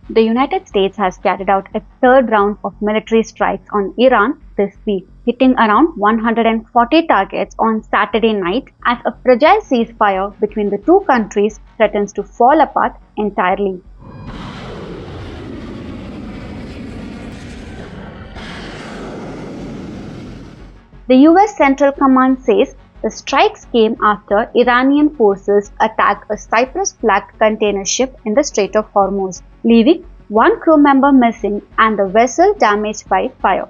The United States has carried out a third round of military strikes on Iran this week, hitting around 140 targets on Saturday night as a fragile ceasefire between the two countries threatens to fall apart entirely. The US Central Command says the strikes came after Iranian forces attacked a Cyprus-flagged container ship in the Strait of Hormuz, leaving one crew member missing and the vessel damaged by fire.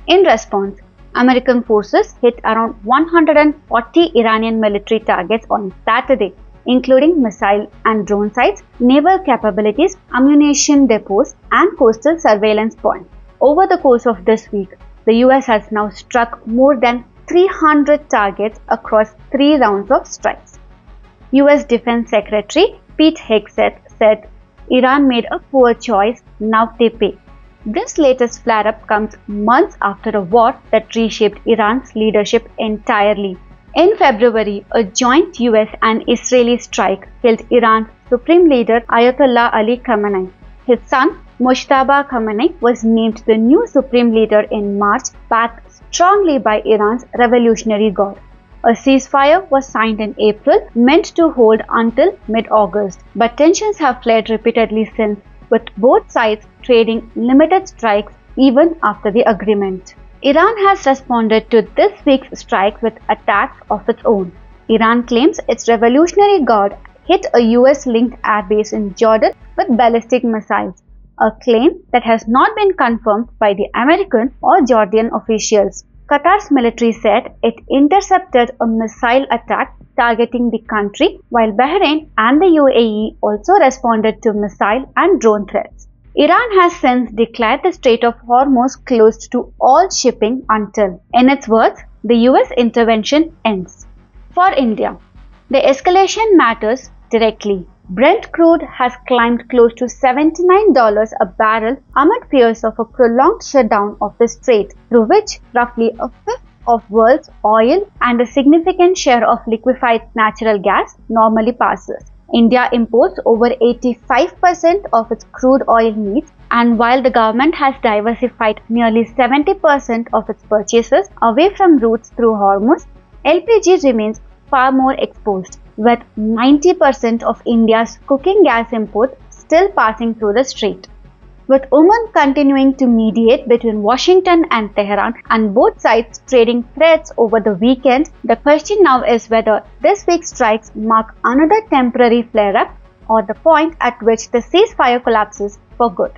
In response, American forces hit around 140 Iranian military targets on Saturday, including missile and drone sites, naval capabilities, ammunition depots, and coastal surveillance points. Over the course of this week, the US has now struck more than 300 targets across 3 rounds of strikes. US Defense Secretary Pete Hegseth said Iran made a poor choice, now they pay. This latest flare-up comes months after a war that reshaped Iran's leadership entirely. In February, a joint US and Israeli strike killed Iran's Supreme Leader Ayatollah Ali Khamenei. His son, Mojtaba Khamenei, was named the new Supreme Leader in March, backed strongly by Iran's Revolutionary Guard. A ceasefire was signed in April, meant to hold until mid-August, but tensions have flared repeatedly since, with both sides trading limited strikes even after the agreement. Iran has responded to this week's strikes with attacks of its own. Iran claims its Revolutionary Guard hit a US-linked airbase in Jordan with ballistic missiles, a claim that has not been confirmed by the American or Jordanian officials. Qatar's military said it intercepted a missile attack targeting the country, while Bahrain and the UAE also responded to missile and drone threats. Iran has since declared the Strait of Hormuz closed to all shipping until, in its words, the US intervention ends. For India, the escalation matters directly. Brent crude has climbed close to $79 a barrel amid fears of a prolonged shutdown of the strait, through which roughly a fifth of world's oil and a significant share of liquefied natural gas normally passes. India imports over 85% of its crude oil needs, and while the government has diversified nearly 70% of its purchases away from routes through Hormuz, LPG remains far more exposed, with 90% of India's cooking gas imports still passing through the strait. With Oman continuing to mediate between Washington and Tehran and both sides trading threats over the weekend, the question now is whether this week's strikes mark another temporary flare-up or the point at which the ceasefire collapses for good.